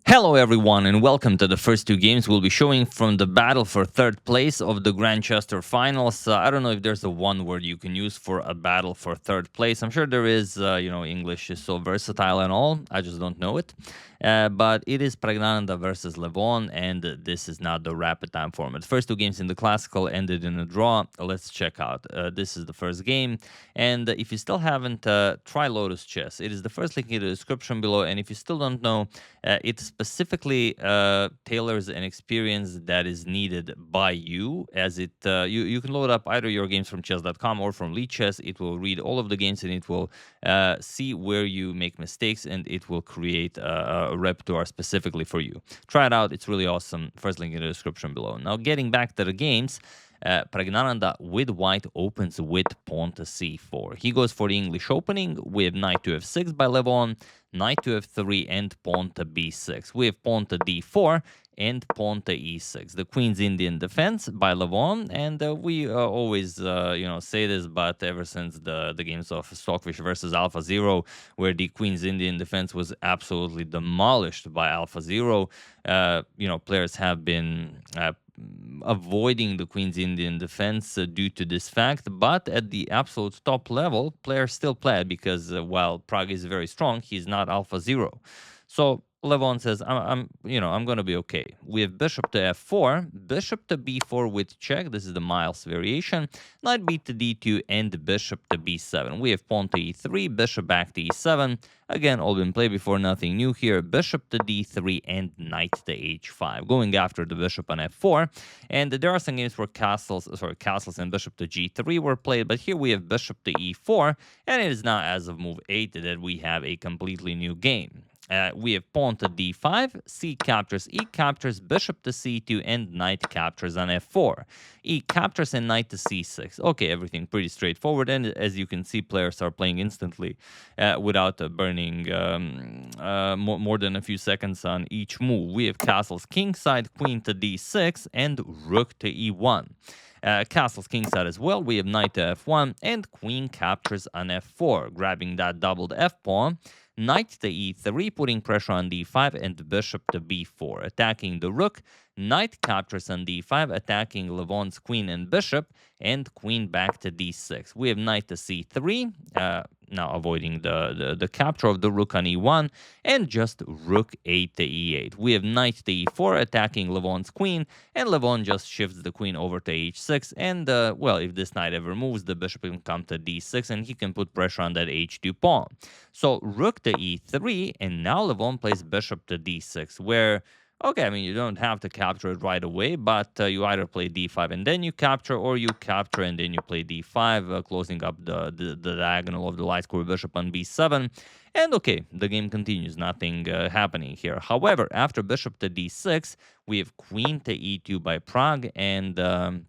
Hello everyone and welcome to the first two games we'll be showing from the battle for third place of the Grandchester finals. I don't know if there's a one word you can use for a battle for third place. I'm sure there is, English is so versatile and all. I just don't know it. But it is Praggnanandhaa versus Levon, and this is not the rapid time format. First two games in the classical ended in a draw. Let's check out. This is the first game, and if you still haven't, try Lotus Chess. It is the first link in the description below, and if you still don't know, it specifically tailors an experience that is needed by you, as you can load up either your games from chess.com or from Lead Chess. It will read all of the games and it will see where you make mistakes, and it will create a repertoire specifically for you. Try it out. It's really awesome. First link in the description below. Now, getting back to the games, Praggnanandhaa with white opens with pawn to c4. He goes for the English opening with knight to f6 by Levon, knight to f3, and pawn to b6. We have pawn to d4 and pawn to e6. The Queen's Indian defense by Levon, and we always say this, but ever since the games of Stockfish versus Alpha Zero, where the Queen's Indian defense was absolutely demolished by Alpha Zero, players have been avoiding the Queen's Indian defense due to this fact, but at the absolute top level, players still play it because while Prague is very strong, he's not Alpha Zero. So Levon says, I'm going to be okay. We have bishop to f4, bishop to b4 with check. This is the Miles variation. Knight b to d2 and bishop to b7. We have pawn to e3, bishop back to e7. Again, all been played before, nothing new here. Bishop to d3 and knight to h5. Going after the bishop on f4. And there are some games where castles and bishop to g3 were played, but here we have bishop to e4, and it is now as of move 8 that we have a completely new game. We have pawn to d5, c captures, e captures, bishop to c2, and knight captures on f4. E captures and knight to c6. Okay, everything pretty straightforward, and as you can see, players are playing instantly without burning more than a few seconds on each move. We have castles kingside, queen to d6, and rook to e1. Castles kingside as well. We have knight to f1 and queen captures on f4, grabbing that doubled f pawn. Knight to e3, putting pressure on d5, and bishop to b4, attacking the rook. Knight captures on d5, attacking Levon's queen and bishop, and queen back to d6. We have knight to c3, now avoiding the capture of the rook on e1, and just rook 8 to e8. We have knight to e4, attacking Levon's queen, and Levon just shifts the queen over to h6, and, if this knight ever moves, the bishop can come to d6, and he can put pressure on that h2 pawn. So rook to e3, and now Levon plays bishop to d6, where, okay, I mean, you don't have to capture it right away, but you either play d5 and then you capture, or you capture and then you play d5, closing up the diagonal of the light square bishop on b7. And okay, the game continues, nothing happening here. However, after bishop to d6, we have queen to e2 by Prague, and I'm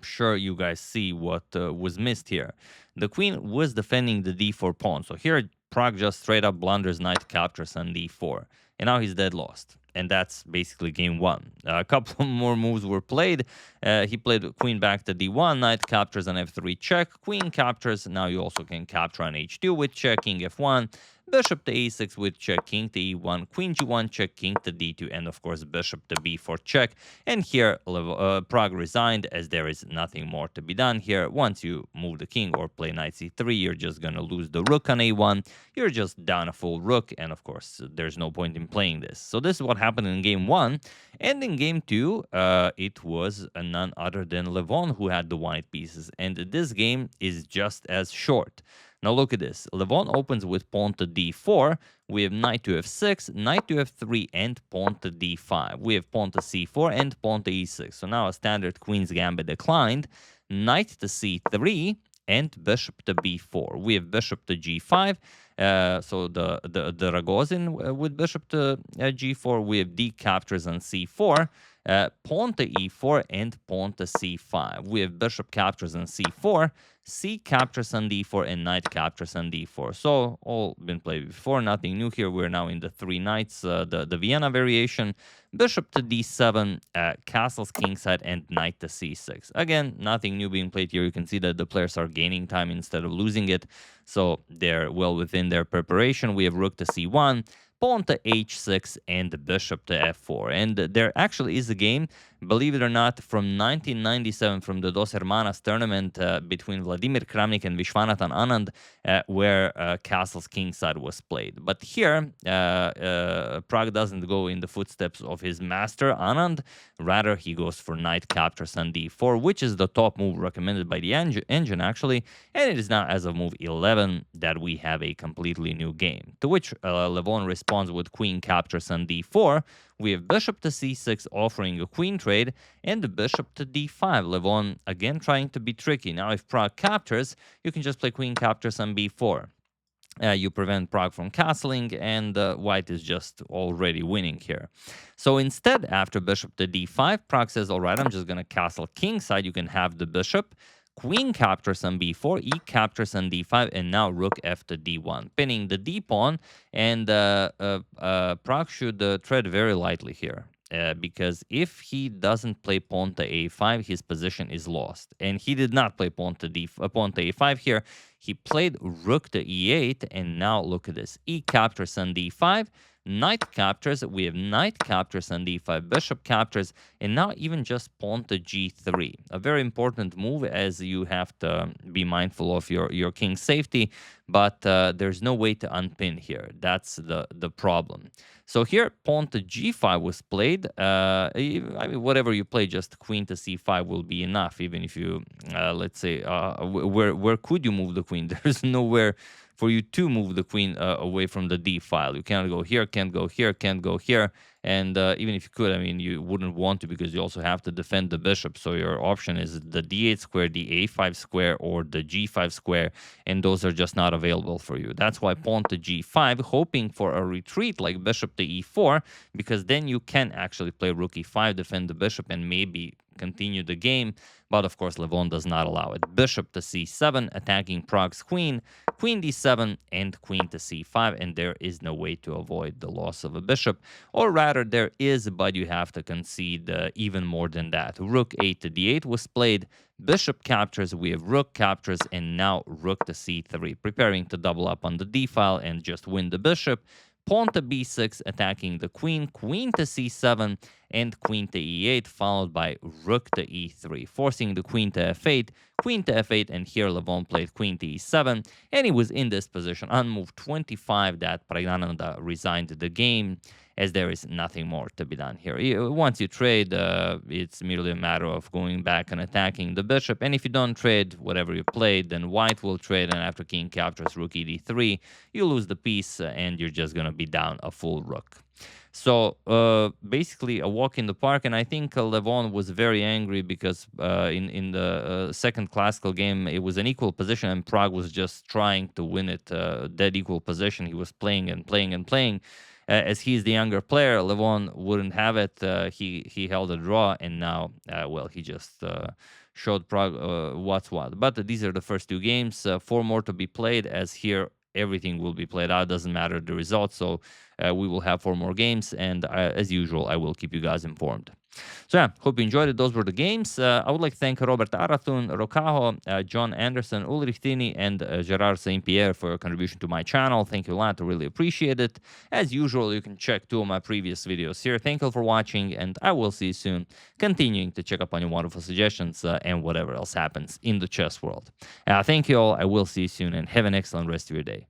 sure you guys see what was missed here. The queen was defending the d4 pawn. So here, Prague just straight up blunders knight captures on d4. And now he's dead lost. And that's basically game one. A couple more moves were played. He played queen back to d1, knight captures on f3 check, queen captures. Now you also can capture on h2 with check, king f1, bishop to a6 with check, king to e1, queen g1 check, king to d2, and of course bishop to b4 check. And here Prague resigned, as there is nothing more to be done here. Once you move the king or play knight c3, you're just going to lose the rook on a1. You're just down a full rook, and of course there's no point in playing this. So this is what happened in game one. And in game two, it was none other than Levon who had the white pieces, and this game is just as short. Now look at this. Levon opens with pawn to d4. We have knight to f6, knight to f3, and pawn to d5. We have pawn to c4 and pawn to e6. So now a standard queen's gambit declined. Knight to c3 and bishop to b4. We have bishop to g5. So the Ragozin with bishop to g4. We have d captures on c4. Pawn to e4 and pawn to c5. We have bishop captures on c4, c captures on d4, and knight captures on d4. So all been played before, nothing new here. We're now in the three knights, the Vienna variation. Bishop to d7, castles kingside, and knight to c6. Again, nothing new being played here. You can see that the players are gaining time instead of losing it, so they're well within their preparation. We have rook to c1, pawn to h6, and the bishop to f4. And there actually is a game, believe it or not, from 1997, from the Dos Hermanas tournament between Vladimir Kramnik and Vishwanathan Anand, where castle's kingside was played. But here, Pragg doesn't go in the footsteps of his master Anand. Rather, he goes for knight captures on d4, which is the top move recommended by the engine, actually. And it is now, as of move 11, that we have a completely new game. To which Levon responds with queen captures on d4. We have bishop to c6, offering a queen trade, and the bishop to d5. Levon, again, trying to be tricky. Now, if Pragg captures, you can just play queen captures on b4. You prevent Pragg from castling, and white is just already winning here. So instead, after bishop to d5, Pragg says, all right, I'm just going to castle kingside. You can have the bishop. Queen captures on b4, e captures on d5, and now rook f to d1, pinning the d pawn. And Pragg should tread very lightly here. Because if he doesn't play pawn to a5, his position is lost. And he did not play pawn to a5 here. He played rook to e8, and now look at this. E captures on d5, knight captures. We have knight captures on d5, bishop captures, and now even just pawn to g3. A very important move, as you have to be mindful of your king's safety, but there's no way to unpin here. That's the problem. So here, pawn to g5 was played. I mean, whatever you play, just queen to c5 will be enough. Even if you, let's say, where could you move the queen? There's nowhere for you to move the queen away from the d file. You cannot go here, can't go here, can't go here. And even if you could, I mean, you wouldn't want to, because you also have to defend the bishop. So your option is the d8 square, the a5 square, or the g5 square, and those are just not available for you. That's why pawn to g5, hoping for a retreat like bishop to e4, because then you can actually play rook e5, defend the bishop, and maybe continue the game. But of course, Levon does not allow it. Bishop to c7, attacking Pragg's queen, queen d7, and queen to c5, and there is no way to avoid the loss of a bishop. Or rather, there is, but you have to concede even more than that. Rook 8 to d8 was played. Bishop captures, we have rook captures, and now rook to c3, preparing to double up on the d file and just win the bishop. Pawn to b6, attacking the queen, queen to c7, and queen to e8, followed by rook to e3, forcing the queen to f8, queen to f8, and here Levon played queen to e7, and he was in this position on move 25 that Praggnanandhaa resigned the game, as there is nothing more to be done here. Once you trade, it's merely a matter of going back and attacking the bishop, and if you don't trade whatever you played, then white will trade, and after king captures rook e3, you lose the piece, and you're just going to be down a full rook. So basically a walk in the park, and I think Levon was very angry because in the second classical game, it was an equal position, and Pragg was just trying to win it, dead equal position. He was playing and playing and playing. As he's the younger player, Levon wouldn't have it. He held a draw, and now, well, he just showed Pragg what's what. But these are the first two games. 4 more to be played, as here everything will be played out. Doesn't matter the result. So we will have 4 more games, and as usual, I will keep you guys informed. So yeah, hope you enjoyed it. Those were the games. I would like to thank Robert Arathun, Rokaho, John Anderson, Ulrich Tini, and Gerard St. Pierre for your contribution to my channel. Thank you a lot. I really appreciate it. As usual, you can check 2 of my previous videos here. Thank you for watching, and I will see you soon, continuing to check up on your wonderful suggestions and whatever else happens in the chess world. Thank you all. I will see you soon, and have an excellent rest of your day.